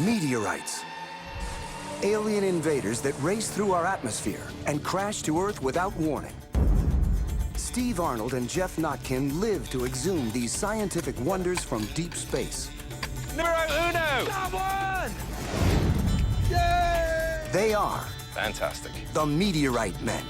Meteorites. Alien invaders that race through our atmosphere and crash to Earth without warning. Steve Arnold and Geoff Notkin live to exhume these scientific wonders from deep space. Numero uno! Got one! Yay! They are Fantastic. the Meteorite Men.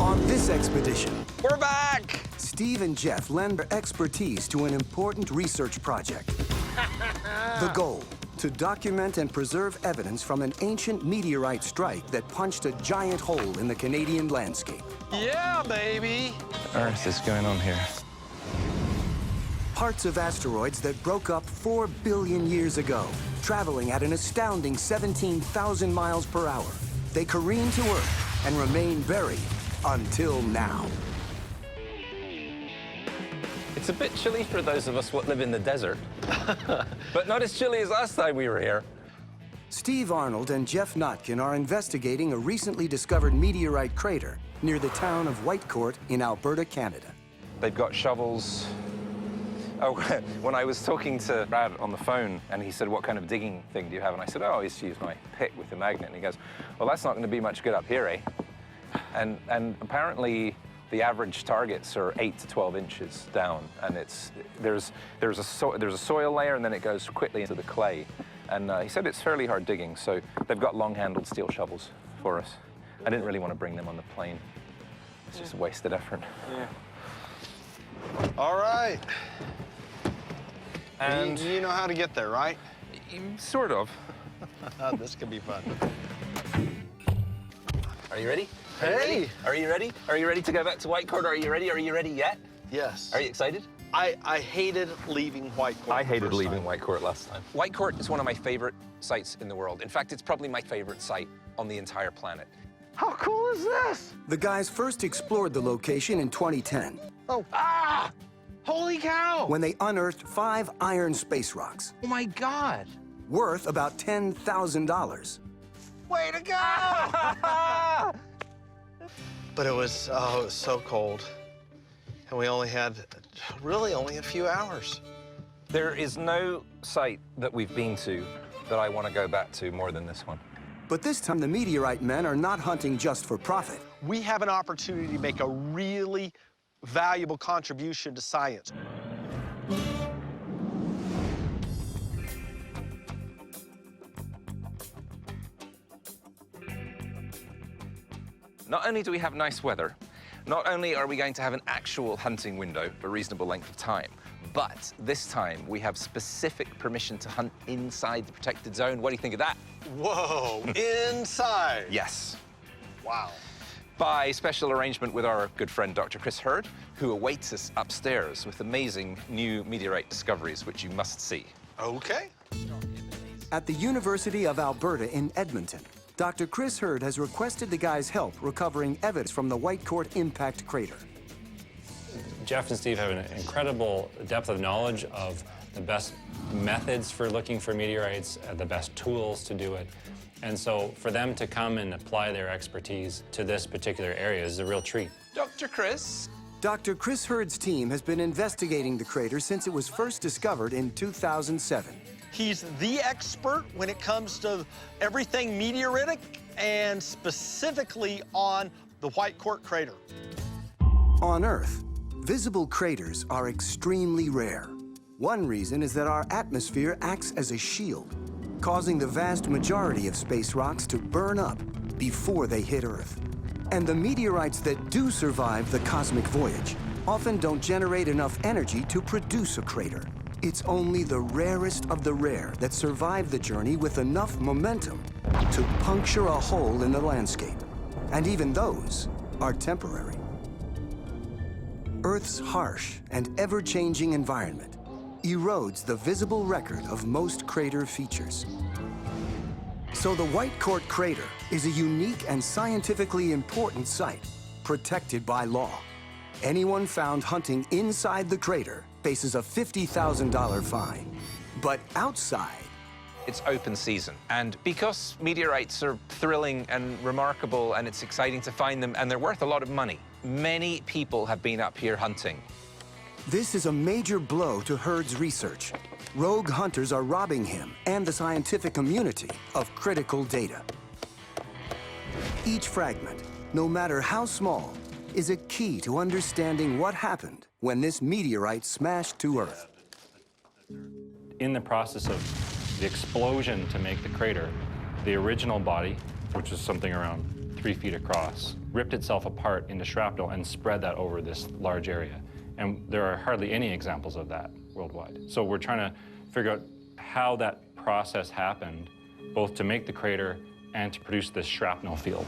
On this expedition, We're back! Steve and Geoff lend their expertise to an important research project. The goal, to document and preserve evidence from an ancient meteorite strike that punched a giant hole in the Canadian landscape. Yeah, baby! What on earth is going on here? Parts of asteroids that broke up 4 billion years ago, traveling at an astounding 17,000 miles per hour. They careen to Earth and remain buried until now. It's a bit chilly for those of us that live in the desert. But not as chilly as last time we were here. Steve Arnold and Geoff Notkin are investigating a recently discovered meteorite crater near the town of Whitecourt in Alberta, Canada. They've got shovels. Oh, when I was talking to Brad on the phone, and he said, what kind of digging thing do you have? And I said, oh, I used to use my pick with the magnet. And he goes, well, that's not going to be much good up here, eh? And apparently, the average targets are 8 to 12 inches down, and there's a soil layer, and then it goes quickly into the clay. And he said it's fairly hard digging, so they've got long-handled steel shovels for us. I didn't really want to bring them on the plane. It's just a wasted effort. Yeah. All right. And you know how to get there, right? sort of. This could be fun. Are you ready? Hey! Are you ready? Are you ready to go back to Whitecourt? Are you ready? Are you ready yet? Yes. Are you excited? I hated leaving Whitecourt. I hated leaving Whitecourt last time. Whitecourt is one of my favorite sites in the world. In fact, it's probably my favorite site on the entire planet. How cool is this? The guys first explored the location in 2010 Oh, ah! Holy cow! when they unearthed 5 iron space rocks, Oh my God! worth about $10,000. Way to go! But it was so cold. And we only had, really only a few hours. There is no site that we've been to that I want to go back to more than this one. But this time, the Meteorite Men are not hunting just for profit. We have an opportunity to make a really valuable contribution to science. Not only do we have nice weather, not only are we going to have an actual hunting window for a reasonable length of time, but this time we have specific permission to hunt inside the protected zone. What do you think of that? Whoa, inside. Yes. Wow. By special arrangement with our good friend Dr. Chris Hurd, who awaits us upstairs with amazing new meteorite discoveries, which you must see. Okay. At the University of Alberta in Edmonton, Dr. Chris Hurd has requested the guys' help recovering evidence from the Whitecourt impact crater. Geoff and Steve have an incredible depth of knowledge of the best methods for looking for meteorites, the best tools to do it. And so for them to come and apply their expertise to this particular area is a real treat. Dr. Chris. Dr. Chris Hurd's team has been investigating the crater since it was first discovered in 2007. He's the expert when it comes to everything meteoritic and specifically on the Whitecourt crater. On Earth, visible craters are extremely rare. One reason is that our atmosphere acts as a shield, causing the vast majority of space rocks to burn up before they hit Earth. And the meteorites that do survive the cosmic voyage often don't generate enough energy to produce a crater. It's only the rarest of the rare that survive the journey with enough momentum to puncture a hole in the landscape. And even those are temporary. Earth's harsh and ever-changing environment erodes the visible record of most crater features. So the Whitecourt crater is a unique and scientifically important site, protected by law. Anyone found hunting inside the crater faces a $50,000 fine. But outside, It's open season, and because meteorites are thrilling and remarkable and it's exciting to find them and they're worth a lot of money, many people have been up here hunting. This is a major blow to Hurd's research. Rogue hunters are robbing him and the scientific community of critical data. Each fragment, no matter how small, is a key to understanding what happened when this meteorite smashed to Earth. In the process of the explosion to make the crater, the original body, which was something around 3 feet across, ripped itself apart into shrapnel and spread that over this large area. And there are hardly any examples of that worldwide. So we're trying to figure out how that process happened, both to make the crater and to produce this shrapnel field.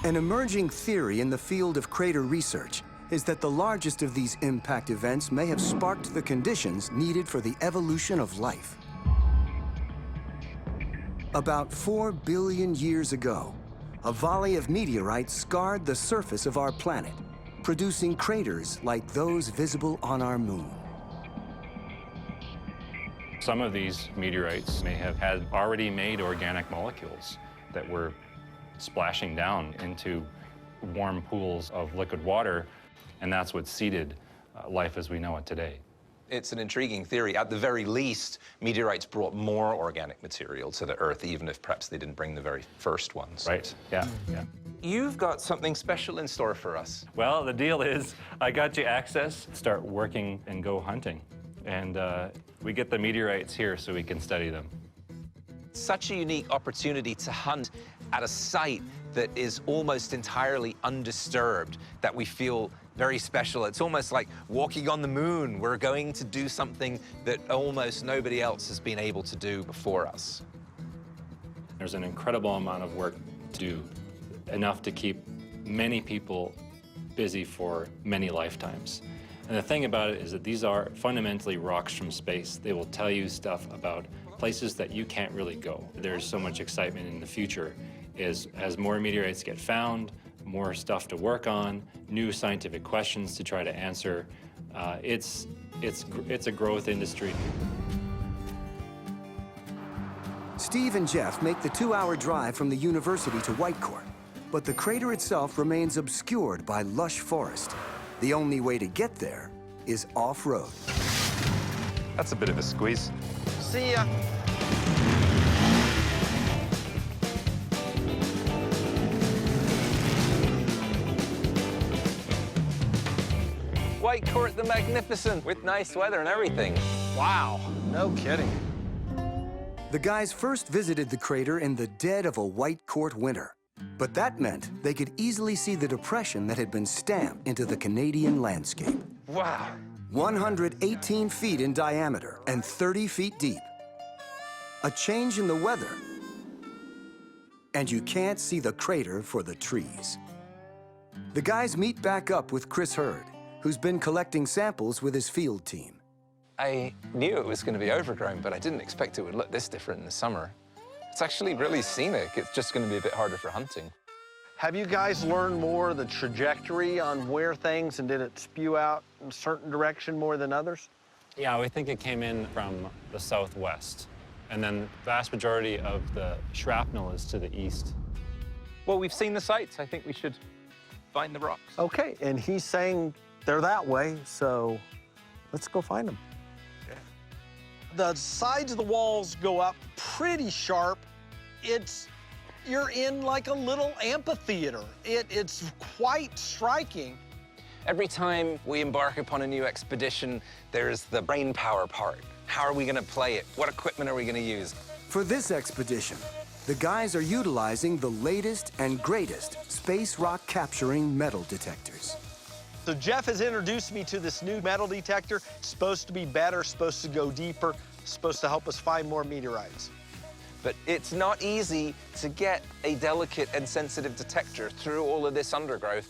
An emerging theory in the field of crater research is that the largest of these impact events may have sparked the conditions needed for the evolution of life. About 4 billion years ago, a volley of meteorites scarred the surface of our planet, producing craters like those visible on our moon. Some of these meteorites may have had already made organic molecules that were splashing down into warm pools of liquid water, and that's what seeded life as we know it today. It's an intriguing theory. At the very least, meteorites brought more organic material to the Earth, even if perhaps they didn't bring the very first ones. Right, yeah, yeah. You've got something special in store for us. Well, the deal is I got you access, start working and go hunting. And we get the meteorites here so we can study them. Such a unique opportunity to hunt at a site that is almost entirely undisturbed, that we feel very special. It's almost like walking on the moon. We're going to do something that almost nobody else has been able to do before us. There's an incredible amount of work to do, enough to keep many people busy for many lifetimes. And the thing about it is that these are fundamentally rocks from space. They will tell you stuff about places that you can't really go. There's so much excitement in the future as more meteorites get found, more stuff to work on, new scientific questions to try to answer. It's a growth industry. Steve and Geoff make the 2-hour drive from the university to Whitecourt, but the crater itself remains obscured by lush forest. The only way to get there is off-road. That's a bit of a squeeze. See ya. Whitecourt the Magnificent, with nice weather and everything. Wow, no kidding. The guys first visited the crater in the dead of a Whitecourt winter. But that meant they could easily see the depression that had been stamped into the Canadian landscape. Wow. 118 feet in diameter and 30 feet deep. A change in the weather, and you can't see the crater for the trees. The guys meet back up with Chris Hurd, who's been collecting samples with his field team. I knew it was going to be overgrown, but I didn't expect it would look this different in the summer. It's actually really scenic. It's just going to be a bit harder for hunting. Have you guys learned more the trajectory on where things, and did it spew out in a certain direction more than others? Yeah, we think it came in from the southwest. And then the vast majority of the shrapnel is to the east. Well, we've seen the sites. I think we should find the rocks. Okay, and he's saying they're that way, so let's go find them. Okay. The sides of the walls go up pretty sharp. You're in like a little amphitheater. It's quite striking. Every time we embark upon a new expedition, there's the brain power part. How are we going to play it? What equipment are we going to use? For this expedition, the guys are utilizing the latest and greatest space rock capturing metal detectors. So Geoff has introduced me to this new metal detector. It's supposed to be better, supposed to go deeper, supposed to help us find more meteorites. But it's not easy to get a delicate and sensitive detector through all of this undergrowth.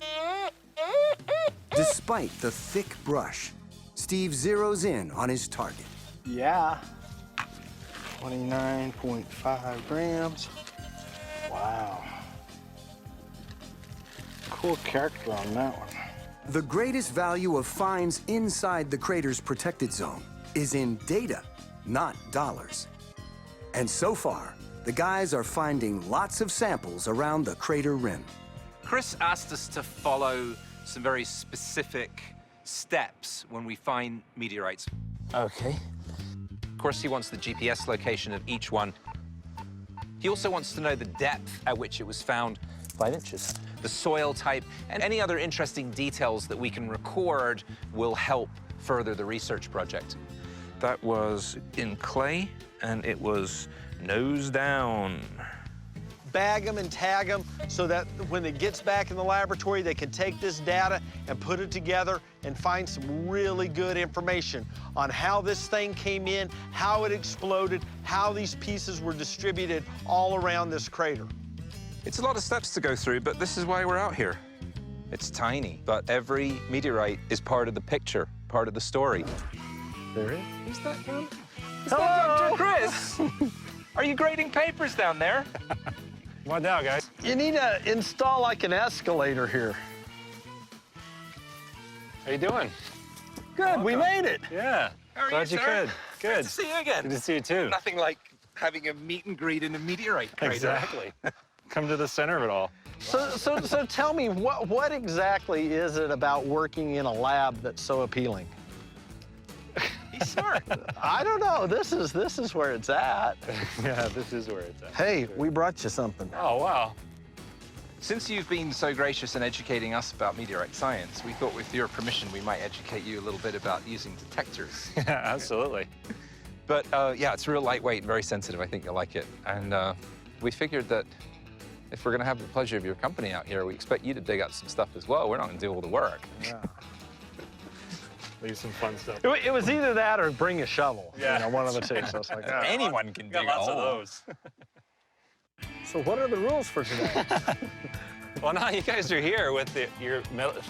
Despite the thick brush, Steve zeroes in on his target. Yeah, 29.5 grams. Wow. Cool character on that one. The greatest value of finds inside the crater's protected zone is in data, not dollars. And so far, the guys are finding lots of samples around the crater rim. Chris asked us to follow some very specific steps when we find meteorites. Okay. Of course, he wants the GPS location of each one. He also wants to know the depth at which it was found, 5 inches. the soil type, and any other interesting details that we can record will help further the research project. That was in clay, and it was nose down. Bag them and tag them so that when it gets back in the laboratory, they can take this data and put it together and find some really good information on how this thing came in, how it exploded, how these pieces were distributed all around this crater. It's a lot of steps to go through, but this is why we're out here. It's tiny, but every meteorite is part of the picture, part of the story. There is. Who's that from? Is that Dr. Chris? Are you grading papers down there? Come on down, guys. You need to install like an escalator here. How you doing? Good, we made it. Yeah. How are Glad you, you sir? could. Good Good. to see you again. Good to see you too. Nothing like having a meet and greet in a meteorite crater. Exactly. Come to the center of it all. So tell me, what exactly is it about working in a lab that's so appealing? He's smart. I don't know. This is where it's at. Yeah, this is where it's at. Hey, we brought you something. Oh, wow. Since you've been so gracious in educating us about meteorite science, we thought with your permission we might educate you a little bit about using detectors. Yeah, absolutely. But yeah, it's real lightweight and very sensitive. I think you'll like it. And we figured that if we're going to have the pleasure of your company out here, we expect you to dig up some stuff as well. We're not going to do all the work. Yeah. Leave some fun stuff. It was either that or bring a shovel. Yeah. You know, one of the two. So it's like, ah. Anyone can Got dig lots a of hole. those. So what are the rules for today? Well, now you guys are here with your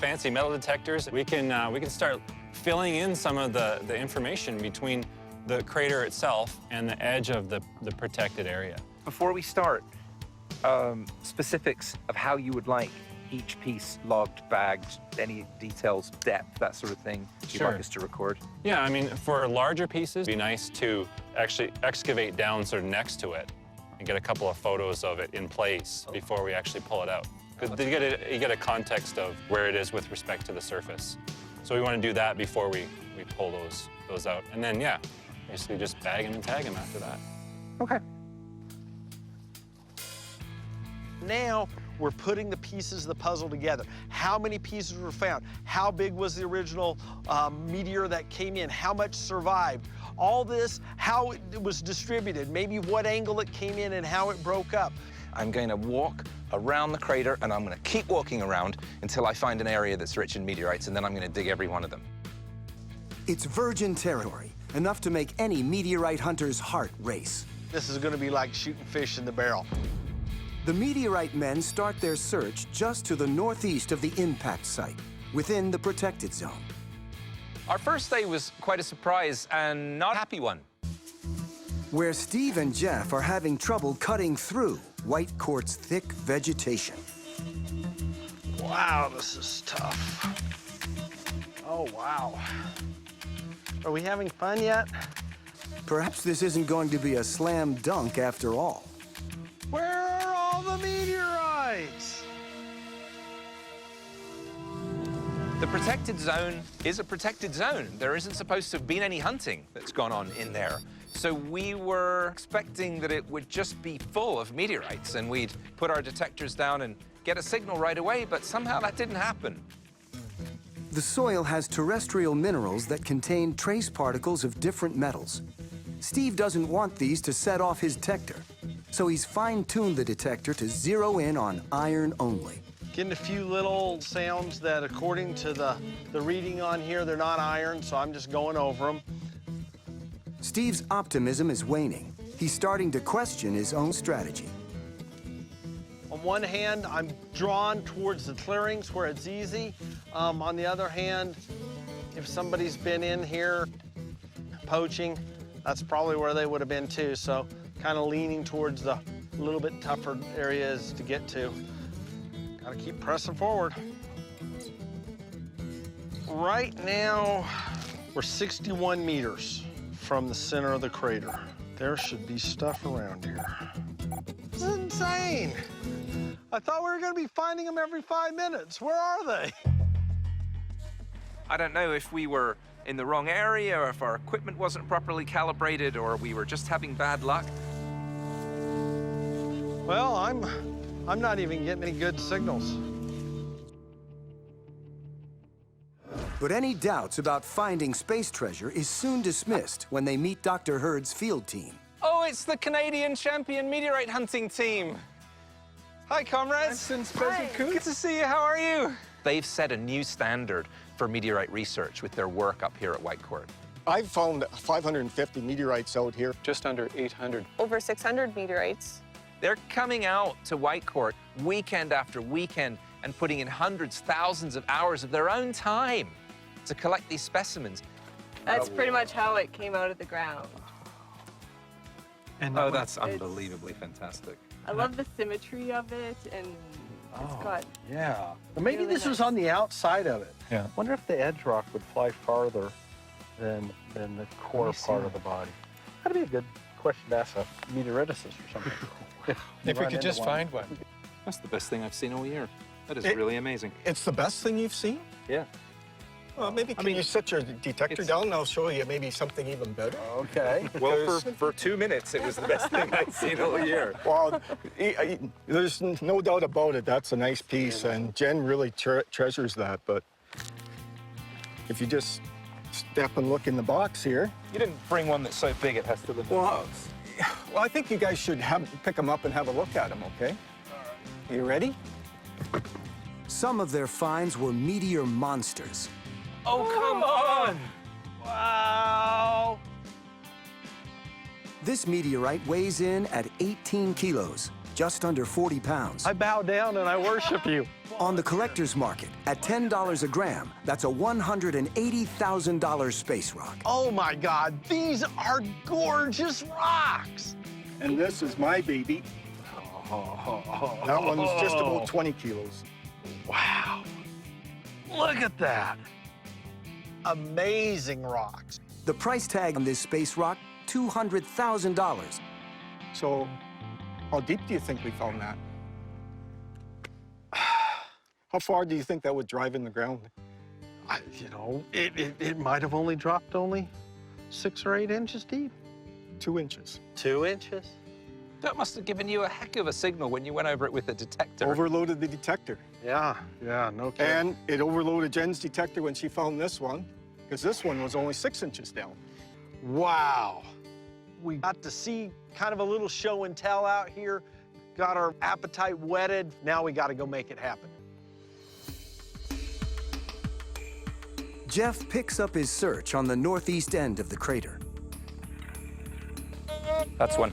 fancy metal detectors. We can start filling in some of the information between the crater itself and the edge of the protected area. Before we start, specifics of how you would like each piece logged, bagged, any details, depth, that sort of thing you'd Sure. like us to record? Yeah, I mean, for larger pieces, it'd be nice to actually excavate down sort of next to it and get a couple of photos of it in place before we actually pull it out. Because you get a context of where it is with respect to the surface. So we want to do that before we pull those out. And then, yeah, basically just bag them and tag them after that. Okay. Now we're putting the pieces of the puzzle together. How many pieces were found? How big was the original meteor that came in? How much survived? All this, how it was distributed, maybe what angle it came in and how it broke up. I'm going to walk around the crater, and I'm going to keep walking around until I find an area that's rich in meteorites, and then I'm going to dig every one of them. It's virgin territory, enough to make any meteorite hunter's heart race. This is going to be like shooting fish in the barrel. The Meteorite Men start their search just to the northeast of the impact site, within the protected zone. Our first day was quite a surprise and not a happy one. Where Steve and Geoff are having trouble cutting through Whitecourt's thick vegetation. Wow, this is tough. Oh, wow. Are we having fun yet? Perhaps this isn't going to be a slam dunk after all. Where are all the meteorites? The protected zone is a protected zone. There isn't supposed to have been any hunting that's gone on in there. So we were expecting that it would just be full of meteorites and we'd put our detectors down and get a signal right away, but somehow that didn't happen. The soil has terrestrial minerals that contain trace particles of different metals. Steve doesn't want these to set off his detector, so he's fine-tuned the detector to zero in on iron only. Getting a few little sounds that, according to the reading on here, they're not iron, so I'm just going over them. Steve's optimism is waning. He's starting to question his own strategy. On one hand, I'm drawn towards the clearings where it's easy. On the other hand, if somebody's been in here poaching, that's probably where they would have been too. So kind of leaning towards the little bit tougher areas to get to. Gotta keep pressing forward. Right now, we're 61 meters from the center of the crater. There should be stuff around here. This is insane. I thought we were gonna be finding them every 5 minutes. Where are they? I don't know if we were in the wrong area or if our equipment wasn't properly calibrated or we were just having bad luck. Well, I'm not even getting any good signals. But any doubts about finding space treasure is soon dismissed when they meet Dr. Hurd's field team. Oh, it's the Canadian champion meteorite hunting team. Hi, comrades. Hi. Good to see you. How are you? They've set a new standard for meteorite research with their work up here at Whitecourt. I've found 550 meteorites out here. Just under 800. Over 600 meteorites. They're coming out to Whitecourt weekend after weekend and putting in hundreds, thousands of hours of their own time to collect these specimens. That's pretty much how it came out of the ground. And Oh, that's unbelievably fantastic. I love the symmetry of it, and it's got... Yeah. Maybe Really this was nice. on the outside of it. Yeah. Wonder if the edge rock would fly farther than the core part of the body. That'd be a good question to ask a meteoriticist or something. If we could just find one. That's the best thing I've seen all year. That is It- really amazing. It's the best thing you've seen? Yeah. Well, maybe can you set your detector down and I'll show you maybe something even better? Okay. Well, for 2 minutes, it was the best thing I've seen all year. Well, there's no doubt about it. That's a nice piece, and Jen really treasures that. But if you just step and look in the box here, You didn't bring one that's so big it has to live in the Well, box. well, I think you guys should pick them up and have a look at them, okay? You ready? Some of their finds were meteor monsters. Oh, come on! Wow. This meteorite weighs in at 18 kilos, just under 40 pounds. I bow down and I worship you. On the collector's market, at $10 a gram, that's a $180,000 space rock. Oh my God, these are gorgeous rocks. And this is my baby. That one's just about 20 kilos. Wow. Look at that. Amazing rocks. The price tag on this space rock, $200,000. So, how deep do you think we found that? How far do you think that would drive in the ground? It might have only dropped 6 or 8 inches deep. 2 inches. 2 inches? That must have given you a heck of a signal when you went over it with the detector. Overloaded the detector. Yeah, no kidding. And it overloaded Jen's detector when she found this one, because this one was only 6 inches down. Wow. We got to see kind of a little show and tell out here, got our appetite whetted. Now we got to go make it happen. Geoff picks up his search on the northeast end of the crater. That's one.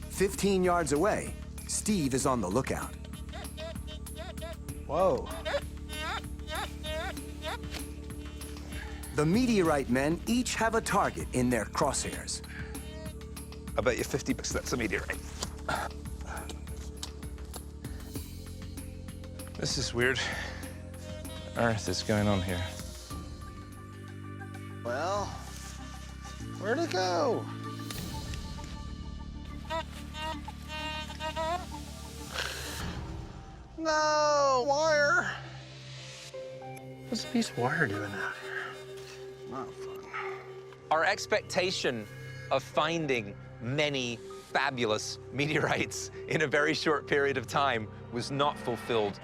15 yards away, Steve is on the lookout. Whoa. The Meteorite men each have a target in their crosshairs. I bet you 50 bucks that's a meteorite. This is weird. What on earth is going on here? Well, where'd it go? No, wire. What's a piece of wire doing out here? Not fun. Our expectation of finding many fabulous meteorites in a very short period of time was not fulfilled.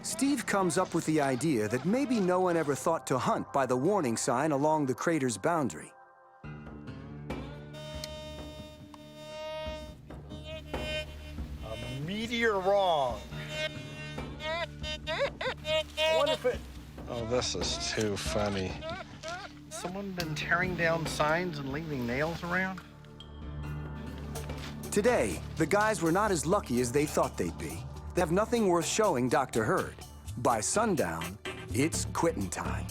Steve comes up with the idea that maybe no one ever thought to hunt by the warning sign along the crater's boundary. A meteor wrong. I wonder if it... Oh, this is too funny. Someone been tearing down signs and leaving nails around? Today, the guys were not as lucky as they thought they'd be. They have nothing worth showing Dr. Hurd. By sundown, it's quitting time.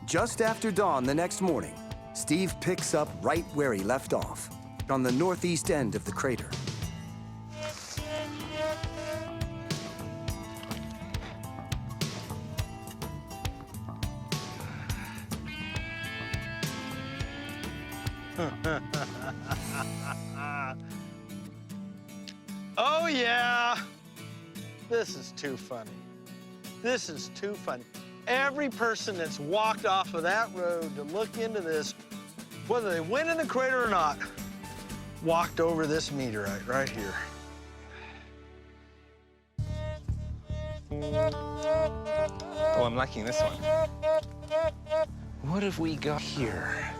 Just after dawn the next morning, Steve picks up right where he left off, on the northeast end of the crater. Oh, yeah. This is too funny. This is too funny. Every person that's walked off of that road to look into this, whether they went in the crater or not, walked over this meteorite right here. Oh, I'm liking this one. What have we got here?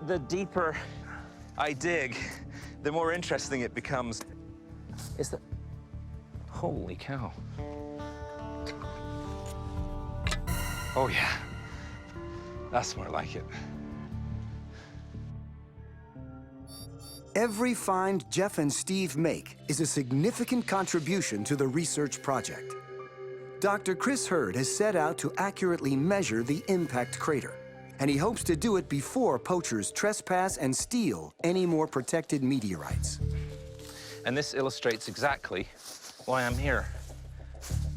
The deeper I dig, the more interesting it becomes. Is that... Holy cow. Oh, yeah. That's more like it. Every find Geoff and Steve make is a significant contribution to the research project. Dr. Chris Hurd has set out to accurately measure the impact crater, and he hopes to do it before poachers trespass and steal any more protected meteorites. And this illustrates exactly why I'm here.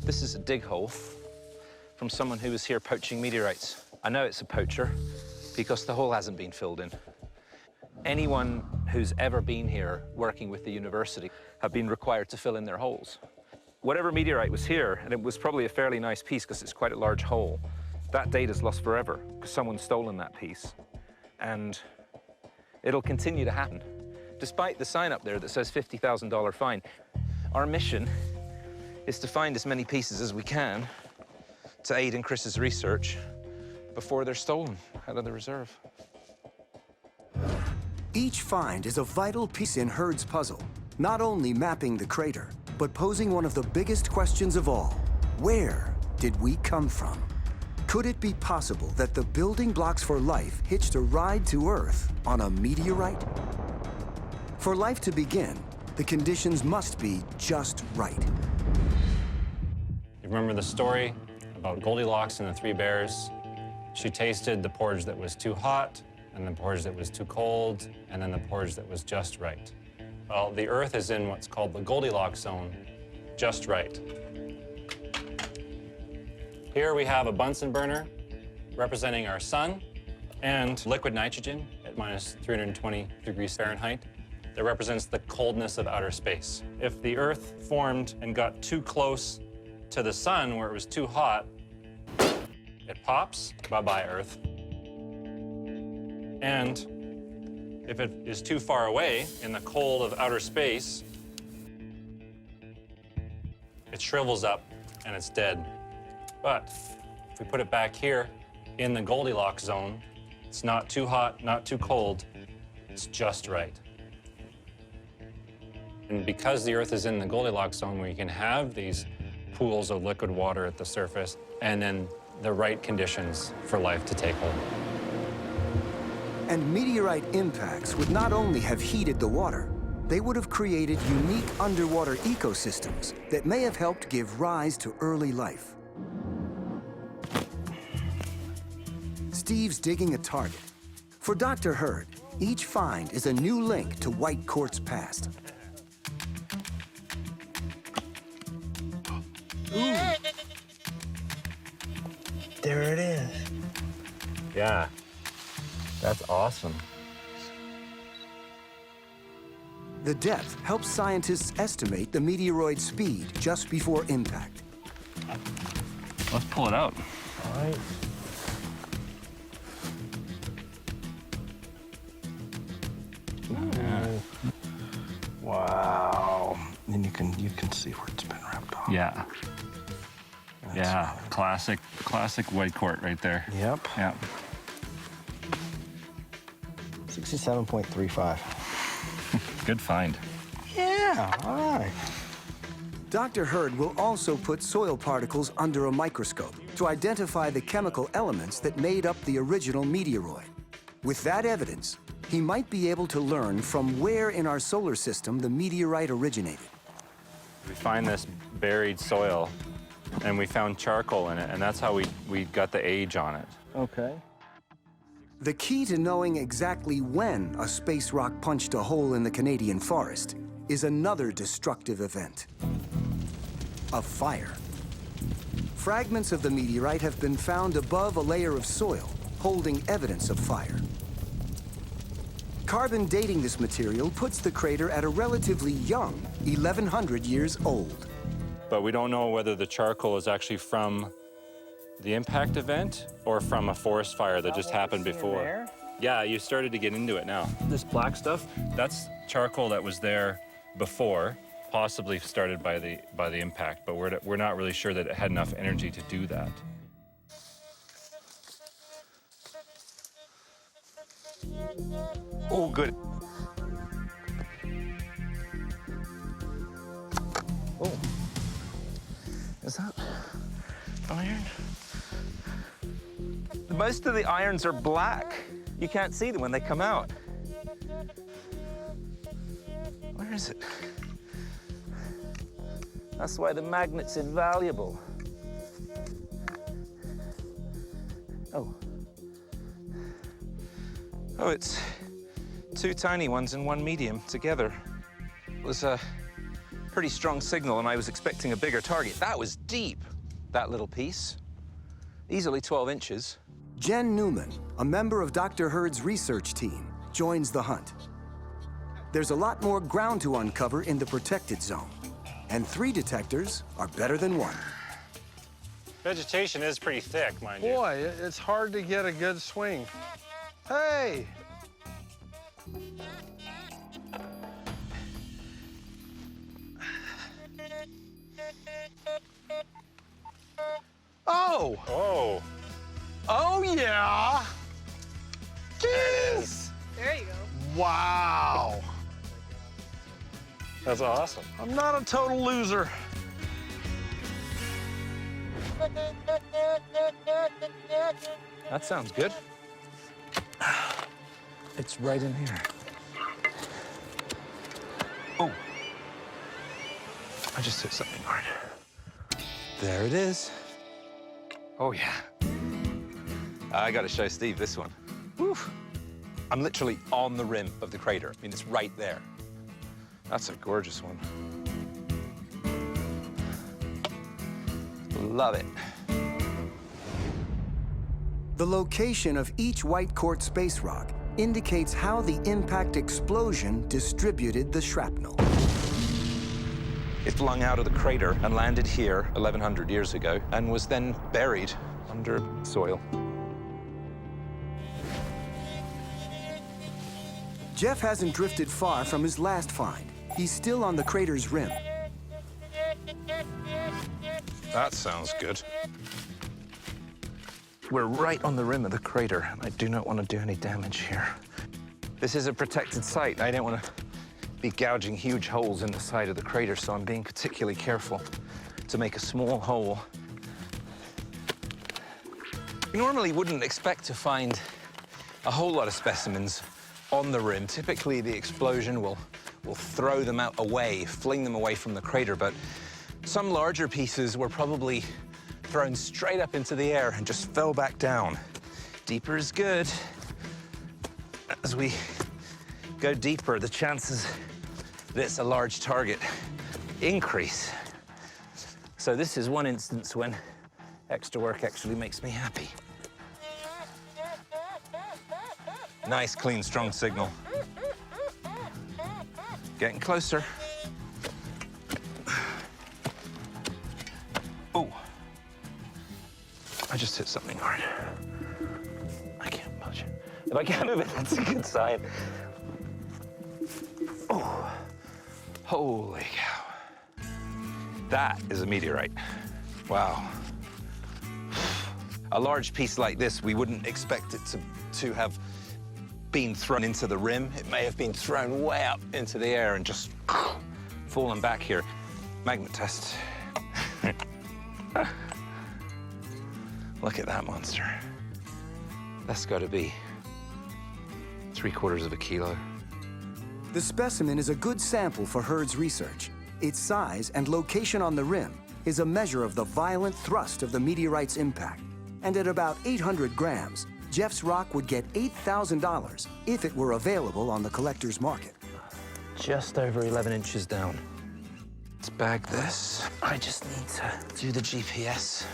This is a dig hole from someone who was here poaching meteorites. I know it's a poacher because the hole hasn't been filled in. Anyone who's ever been here working with the university have been required to fill in their holes. Whatever meteorite was here, and it was probably a fairly nice piece because it's quite a large hole, that data's lost forever because someone's stolen that piece. And it'll continue to happen. Despite the sign up there that says $50,000 fine, our mission is to find as many pieces as we can to aid in Chris's research before they're stolen out of the reserve. Each find is a vital piece in Hurd's puzzle, not only mapping the crater, but posing one of the biggest questions of all. Where did we come from? Could it be possible that the building blocks for life hitched a ride to Earth on a meteorite? For life to begin, the conditions must be just right. You remember the story about Goldilocks and the three bears? She tasted the porridge that was too hot, and the porridge that was too cold, and then the porridge that was just right. Well, the Earth is in what's called the Goldilocks zone, just right. Here we have a Bunsen burner representing our sun and liquid nitrogen at minus 320 degrees Fahrenheit. That represents the coldness of outer space. If the Earth formed and got too close to the sun where it was too hot, it pops, bye-bye Earth. And if it is too far away in the cold of outer space, it shrivels up and it's dead. But if we put it back here in the Goldilocks zone, it's not too hot, not too cold, it's just right. And because the Earth is in the Goldilocks zone where you can have these pools of liquid water at the surface and then the right conditions for life to take hold. And meteorite impacts would not only have heated the water, they would have created unique underwater ecosystems that may have helped give rise to early life. Steve's digging a target. For Dr. Hurd, each find is a new link to Whitecourt's past. Ooh. There it is. Yeah, that's awesome. The depth helps scientists estimate the meteoroid's speed just before impact. Let's pull it out. All right. Wow. And you can see where it's been wrapped off. Yeah. Yeah, classic Whitecourt right there. Yep. Yeah. 67.35. Good find. Yeah, all right. Dr. Hurd will also put soil particles under a microscope to identify the chemical elements that made up the original meteoroid. With that evidence, he might be able to learn from where in our solar system the meteorite originated. We find this buried soil, and we found charcoal in it, and that's how we got the age on it. Okay. The key to knowing exactly when a space rock punched a hole in the Canadian forest is another destructive event: a fire. Fragments of the meteorite have been found above a layer of soil, holding evidence of fire. Carbon dating this material puts the crater at a relatively young 1,100 years old. But we don't know whether the charcoal is actually from the impact event or from a forest fire that just happened before. Yeah, you started to get into it now. This black stuff, that's charcoal that was there before, possibly started by the impact, but we're not really sure that it had enough energy to do that. Oh, good. Oh, is that iron? Most of the irons are black. You can't see them when they come out. Where is it? That's why the magnet's invaluable. Oh. Oh, it's two tiny ones and one medium together. It was a pretty strong signal, and I was expecting a bigger target. That was deep, that little piece. Easily 12 inches. Jen Newman, a member of Dr. Hurd's research team, joins the hunt. There's a lot more ground to uncover in the protected zone, and 3 detectors are better than 1. Vegetation is pretty thick, mind you. Boy, it's hard to get a good swing. Hey! Oh! Oh! Oh, yeah! Jeez! There you go. Wow! That's awesome. I'm not a total loser. That sounds good. It's right in here. Oh. I just hit something hard. There it is. Oh, yeah. I gotta show Steve this one. Woo. I'm literally on the rim of the crater. I mean, it's right there. That's a gorgeous one. Love it. The location of each Whitecourt space rock indicates how the impact explosion distributed the shrapnel. It flung out of the crater and landed here 1,100 years ago and was then buried under soil. Geoff hasn't drifted far from his last find. He's still on the crater's rim. That sounds good. We're right on the rim of the crater, and I do not want to do any damage here. This is a protected site. I don't want to be gouging huge holes in the side of the crater, so I'm being particularly careful to make a small hole. You normally wouldn't expect to find a whole lot of specimens on the rim. Typically, the explosion will throw them out away, fling them away from the crater, but some larger pieces were probably thrown straight up into the air and just fell back down. Deeper is good. As we go deeper, the chances that it's a large target increase. So this is one instance when extra work actually makes me happy. Nice, clean, strong signal. Getting closer. Oh. I just hit something hard. I can't touch it. If I can't move it, that's a good sign. Oh. Holy cow. That is a meteorite. Wow. A large piece like this, we wouldn't expect it to have been thrown into the rim. It may have been thrown way up into the air and just fallen back here. Magnet test. Look at that monster. That's got to be 3/4 of a kilo. The specimen is a good sample for Hurd's research. Its size and location on the rim is a measure of the violent thrust of the meteorite's impact. And at about 800 grams, Geoff's rock would get $8,000 if it were available on the collector's market. Just over 11 inches down. Let's bag this. I just need to do the GPS.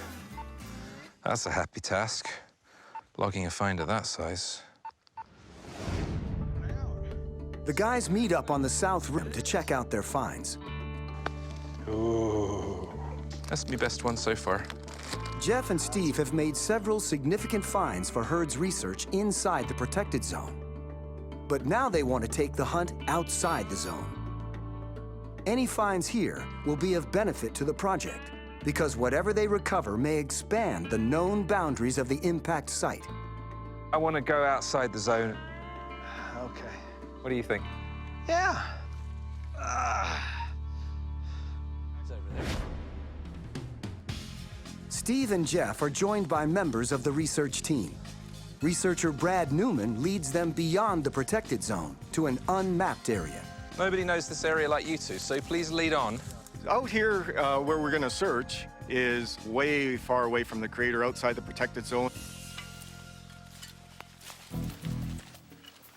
That's a happy task, logging a find of that size. The guys meet up on the south rim to check out their finds. Ooh. That's my best one so far. Geoff and Steve have made several significant finds for Heard's research inside the protected zone. But now they want to take the hunt outside the zone. Any finds here will be of benefit to the project, because whatever they recover may expand the known boundaries of the impact site. I want to go outside the zone. Okay. What do you think? Yeah. Steve and Geoff are joined by members of the research team. Researcher Brad Newman leads them beyond the protected zone to an unmapped area. Nobody knows this area like you two, so please lead on. Out here, where we're gonna search is way far away from the crater, outside the protected zone.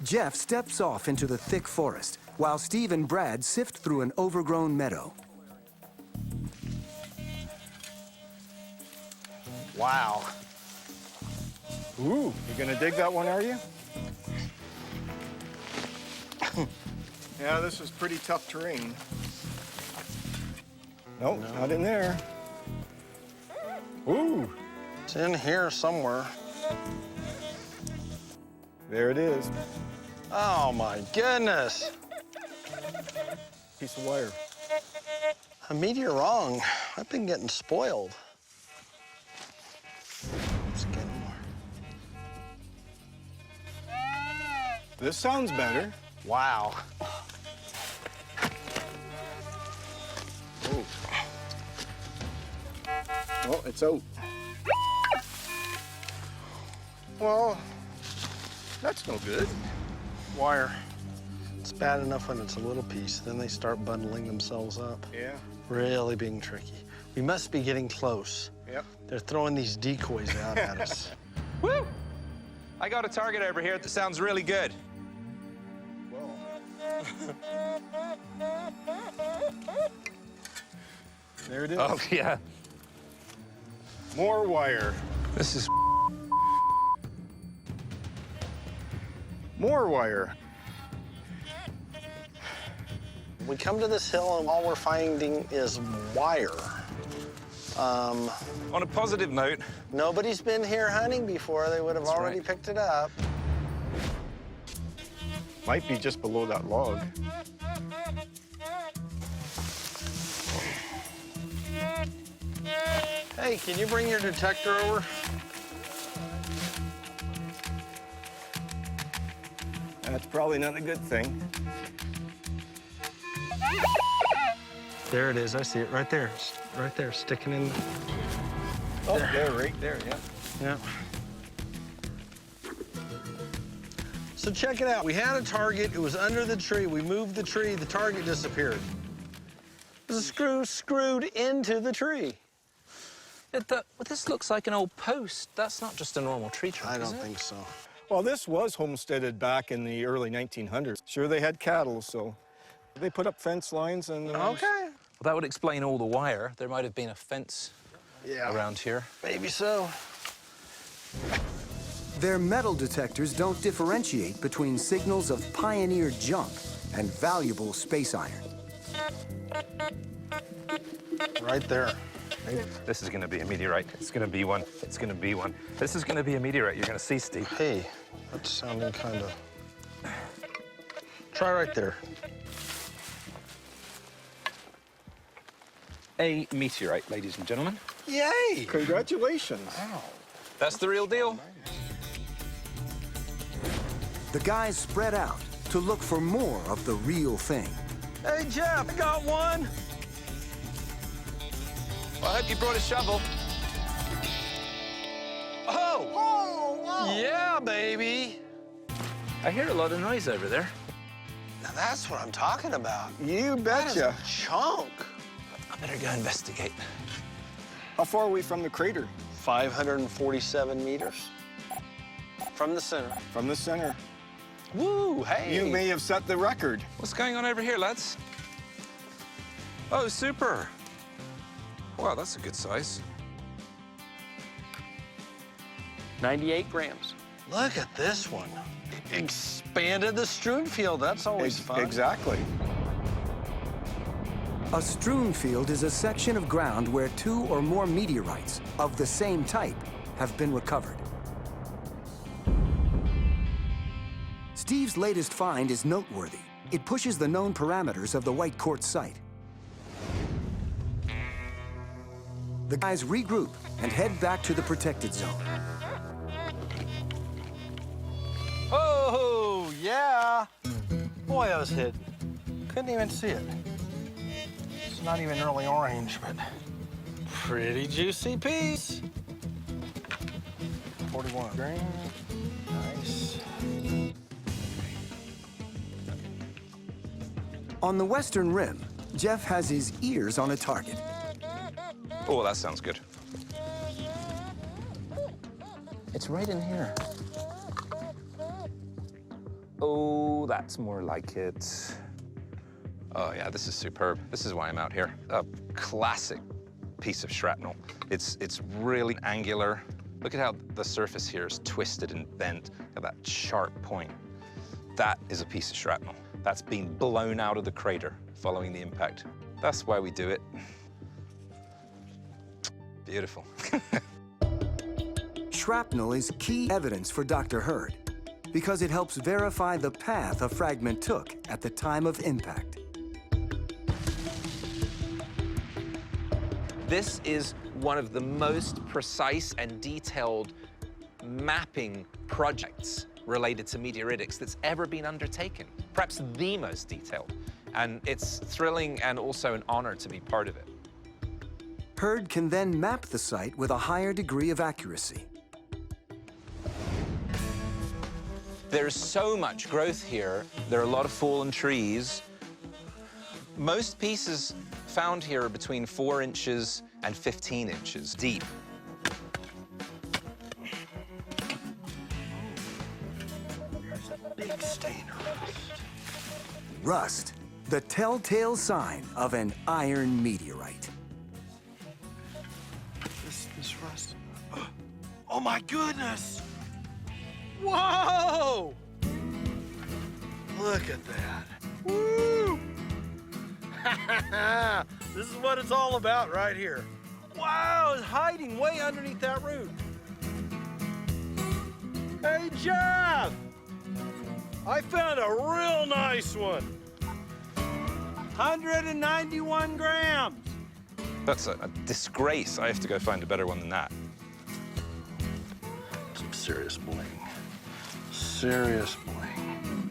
Geoff steps off into the thick forest, while Steve and Brad sift through an overgrown meadow. Wow. Ooh, you gonna dig that one, are you? Yeah, this is pretty tough terrain. Nope, not in there. Ooh, It's in here somewhere. there it is. Oh my goodness. Piece of wire. A meteor wrong. I've been getting spoiled. Let's get more. This sounds better. Wow. Oh. Oh, it's out. Well, that's no good. Wire. It's bad enough when it's a little piece. Then they start bundling themselves up. Yeah. Really being tricky. We must be getting close. Yep. They're throwing these decoys out at us. Woo! I got a target over here that sounds really good. There it is. Oh, yeah. More wire. This is... More wire. We come to this hill and all we're finding is wire. On a positive note, Nobody's been here hunting before. They would have That's already right. picked it up. Might be just below that log. Hey, can you bring your detector over? That's probably not a good thing. There it is. I see it right there. Right there, sticking in. Oh, there, right there, yeah. Yeah. So check it out. We had a target. It was under the tree. We moved the tree. The target disappeared. There's a screw screwed into the tree. well, this looks like an old post. That's not just a normal tree trunk, I is don't it? think so. Well, this was homesteaded back in the early 1900s. Sure, they had cattle, so they put up fence lines and... Okay. Well, that would explain all the wire. There might have been a fence Yeah. around here. Maybe so. Their metal detectors don't differentiate between signals of pioneered junk and valuable space iron. Right there. This is going to be a meteorite. It's going to be one. It's going to be one. This is going to be a meteorite. You're going to see, Steve. Hey, that's sounding kind of... Try right there. A meteorite, ladies and gentlemen. Yay! Congratulations. That's the real deal. The guys spread out to look for more of the real thing. Hey, Geoff, I got one. Well, I hope you brought a shovel. Oh! Oh, wow. Yeah, baby. I hear a lot of noise over there. Now that's what I'm talking about. You That is betcha. a chunk. I better go investigate. How far are we from the crater? 547 meters from the center. From the center. Woo, hey. You may have set the record. What's going on over here, lads? Oh, super. Wow, that's a good size. 98 grams. Look at this one. Expanded the strewn field. That's always fun. Exactly. A strewn field is a section of ground where 2 or more meteorites of the same type have been recovered. Steve's latest find is noteworthy. It pushes the known parameters of the Whitecourt site. The guys regroup and head back to the protected zone. Oh, yeah. Boy, I was hidden. Couldn't even see it. It's not even really orange, but pretty juicy piece. 41 grams. Nice. On the western rim, Geoff has his ears on a target. Oh, that sounds good. It's right in here. Oh, that's more like it. Oh, yeah, this is superb. This is why I'm out here. A classic piece of shrapnel. It's really angular. Look at how the surface here is twisted and bent at that sharp point. That is a piece of shrapnel. That's been blown out of the crater following the impact. That's why we do it. Beautiful. Shrapnel is key evidence for Dr. Hurd because it helps verify the path a fragment took at the time of impact. This is one of the most precise and detailed mapping projects related to meteoritics that's ever been undertaken. Perhaps the most detailed. And it's thrilling and also an honor to be part of it. Hurd can then map the site with a higher degree of accuracy. There's so much growth here. There are a lot of fallen trees. Most pieces found here are between 4 inches and 15 inches deep. There's a big stain of rust. Rust, the telltale sign of an iron meteorite. This rust. Oh my goodness! Whoa! Look at that. Woo! This is what it's all about right here. Wow, it's hiding way underneath that root. Hey, Geoff! I found a real nice one. 191 grams. That's a disgrace. I have to go find a better one than that. Some serious bling. Serious bling.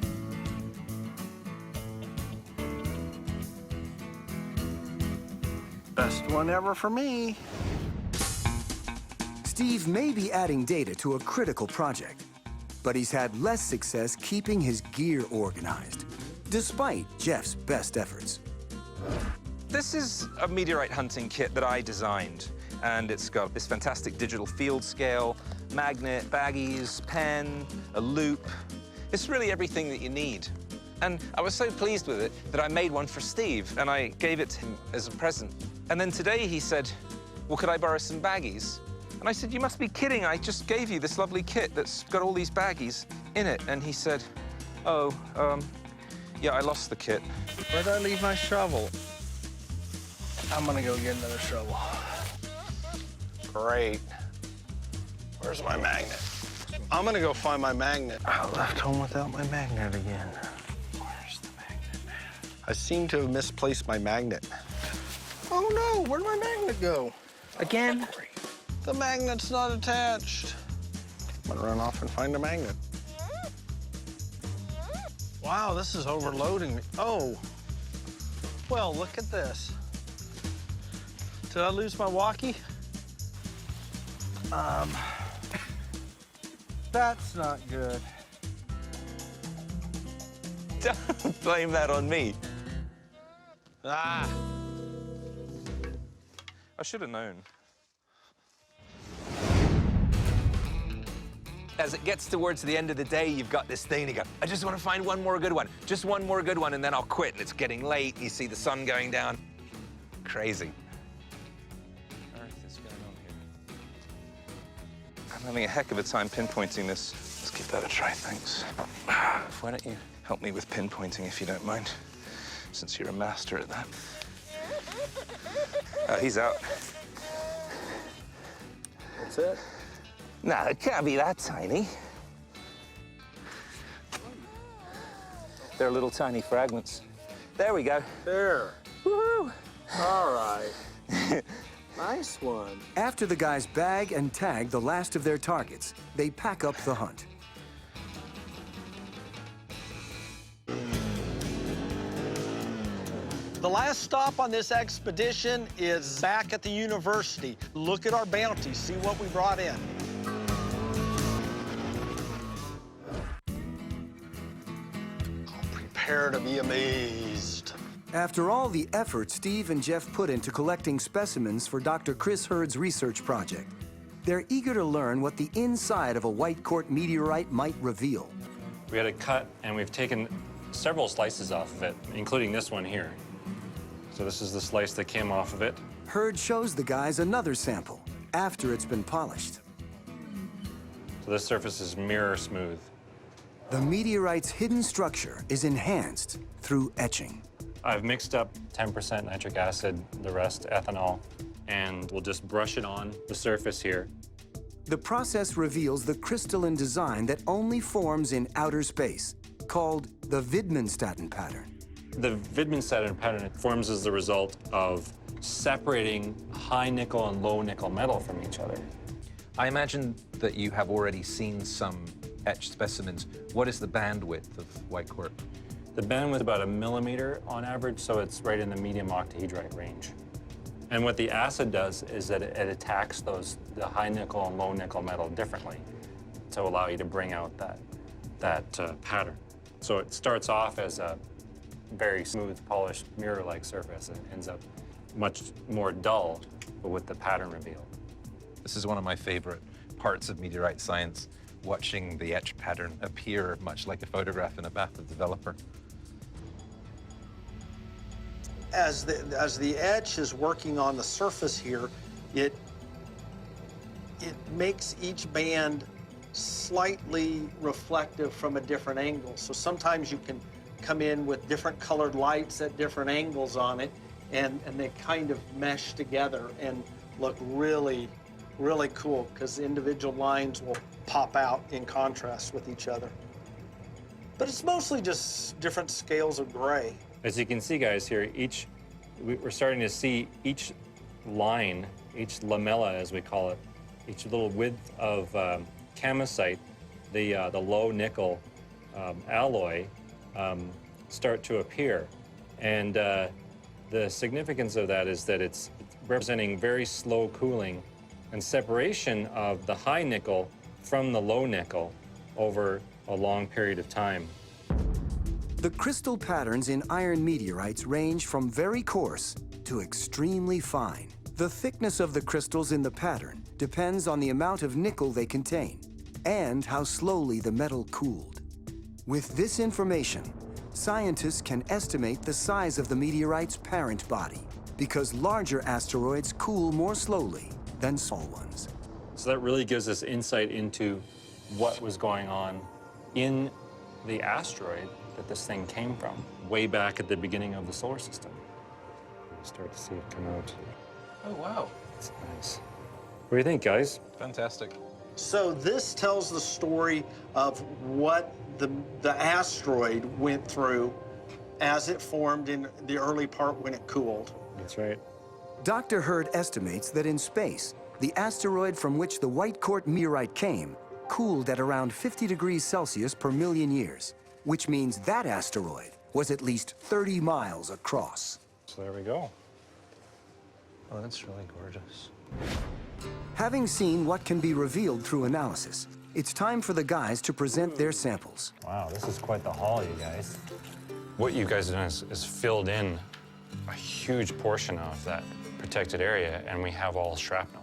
Best one ever for me. Steve may be adding data to a critical project, but he's had less success keeping his gear organized, despite Geoff's best efforts. This is a meteorite hunting kit that I designed, and it's got this fantastic digital field scale, magnet, baggies, pen, a loop. It's really everything that you need. And I was so pleased with it that I made one for Steve, and I gave it to him as a present. And then today he said, well, could I borrow some baggies? And I said, you must be kidding. I just gave you this lovely kit that's got all these baggies in it. And he said, oh, yeah, I lost the kit. Where'd I leave my shovel? I'm gonna go get another shovel. Great. Where's my magnet? I'm gonna go find my magnet. I left home without my magnet again. Where's the magnet? I seem to have misplaced my magnet. Oh no, where'd my magnet go? Again? The magnet's not attached. I'm gonna run off and find a magnet. Wow, this is overloading me. Oh, well, look at this. Did I lose my walkie? That's not good. Don't blame that on me. Ah. I should have known. As it gets towards the end of the day, you've got this thing, you go, I just want to find one more good one. Just one more good one, and then I'll quit. And it's getting late, and you see the sun going down. Crazy. What on earth is going on here? I'm having a heck of a time pinpointing this Let's give that a try, thanks. Why don't you help me with pinpointing if you don't mind, since you're a master at that. Oh, he's out. That's it. No, it can't be that tiny. They're little tiny fragments. There we go. There. Woohoo! All right. Nice one. After the guys bag and tag the last of their targets, they pack up the hunt. The last stop on this expedition is back at the university. Look at our bounty, see what we brought in. Prepare to be amazed. After all the effort Steve and Geoff put into collecting specimens for Dr. Chris Hurd's research project, they're eager to learn what the inside of a Whitecourt meteorite might reveal. We had a cut, and we've taken several slices off of it, including this one here. So this is the slice that came off of it. Hurd shows the guys another sample after it's been polished. So this surface is mirror smooth. The meteorite's hidden structure is enhanced through etching. I've mixed up 10% nitric acid, the rest ethanol, and we'll just brush it on the surface here. The process reveals the crystalline design that only forms in outer space, called the Widmanstätten pattern. The Widmanstätten pattern forms as the result of separating high nickel and low nickel metal from each other. I imagine that you have already seen some etched specimens. What is the bandwidth of Whitecourt? The bandwidth is about 1 millimeter on average, so it's right in the medium octahedrite range. And what the acid does is that it attacks the high nickel and low nickel metal differently to allow you to bring out that pattern. So it starts off as a very smooth, polished, mirror-like surface. It ends up much more dull, but with the pattern revealed. This is one of my favorite parts of meteorite science, watching the etch pattern appear much like a photograph in a bath developer. As the etch is working on the surface here, it makes each band slightly reflective from a different angle. So sometimes you can come in with different colored lights at different angles on it, and they kind of mesh together and look really, really cool, because we'll lines will pop out in contrast with each other. But it's mostly just different scales of gray. As you can see, guys, here, we're starting to see each line, each lamella, as we call it, each little width of camosite, the low nickel alloy, start to appear. And the significance of that is that it's representing very slow cooling and separation of the high nickel from the low nickel over a long period of time. The crystal patterns in iron meteorites range from very coarse to extremely fine. The thickness of the crystals in the pattern depends on the amount of nickel they contain and how slowly the metal cooled. With this information, scientists can estimate the size of the meteorite's parent body, because larger asteroids cool more slowly than small ones. So that really gives us insight into what was going on in the asteroid that this thing came from, way back at the beginning of the solar system. You start to see it come out. Oh, wow. It's nice. What do you think, guys? Fantastic. So this tells the story of what the asteroid went through as it formed in the early part when it cooled. That's right. Dr. Hurd estimates that in space, the asteroid from which the Whitecourt meteorite came cooled at around 50 degrees Celsius per million years, which means that asteroid was at least 30 miles across. So there we go. Oh, that's really gorgeous. Having seen what can be revealed through analysis, it's time for the guys to present their samples. Wow, this is quite the haul, you guys. What you guys have done is filled in a huge portion of that protected area, and we have all shrapnel.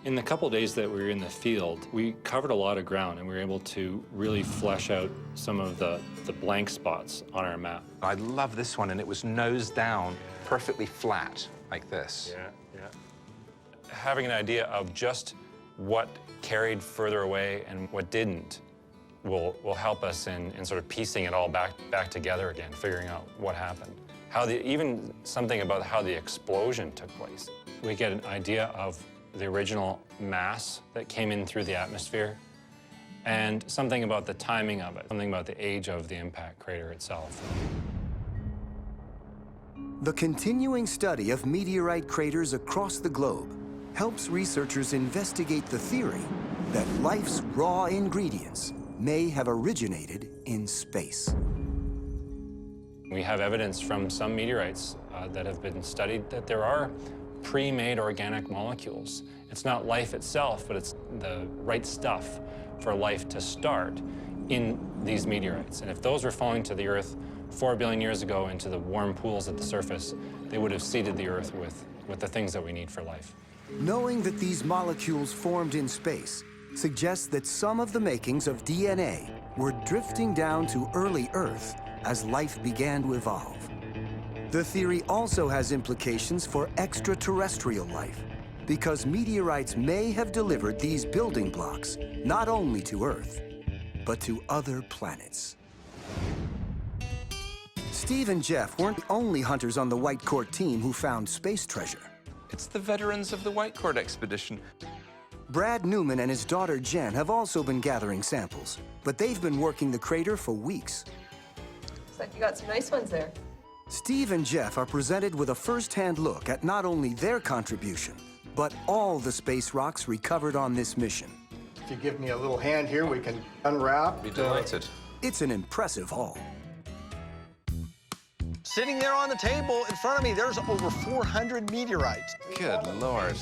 In the couple days that we were in the field, we covered a lot of ground, and we were able to really flesh out some of the blank spots on our map. I love this one, and it was nose down, perfectly flat, like this. Yeah. Having an idea of just what carried further away and what didn't will help us in sort of piecing it all back together again, figuring out what happened. Even something about how the explosion took place. We get an idea of the original mass that came in through the atmosphere, and something about the timing of it, something about the age of the impact crater itself. The continuing study of meteorite craters across the globe helps researchers investigate the theory that life's raw ingredients may have originated in space. We have evidence from some meteorites that have been studied that there are pre-made organic molecules. It's not life itself, but it's the right stuff for life to start in these meteorites. And if those were falling to the Earth 4 billion years ago into the warm pools at the surface, they would have seeded the Earth with the things that we need for life. Knowing that these molecules formed in space suggests that some of the makings of DNA were drifting down to early Earth as life began to evolve. The theory also has implications for extraterrestrial life, because meteorites may have delivered these building blocks not only to Earth, but to other planets. Steve and Geoff weren't the only hunters on the Whitecourt team who found space treasure. It's the veterans of the Whitecourt expedition. Brad Newman and his daughter Jen have also been gathering samples, but they've been working the crater for weeks. Looks like you got some nice ones there. Steve and Geoff are presented with a first-hand look at not only their contribution, but all the space rocks recovered on this mission. If you give me a little hand here, we can unwrap. Be delighted. It's an impressive haul. Sitting there on the table in front of me, there's over 400 meteorites. Good Lord.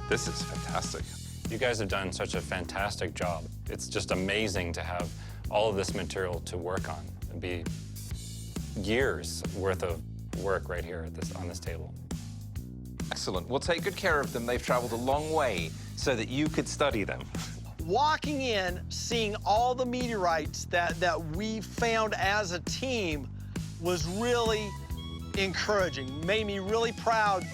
This is fantastic. You guys have done such a fantastic job. It's just amazing to have all of this material to work on. It'd be years worth of work right here on this table. Excellent. We'll take good care of them. They've traveled a long way so that you could study them. Walking in, seeing all the meteorites that we found as a team was really encouraging, made me really proud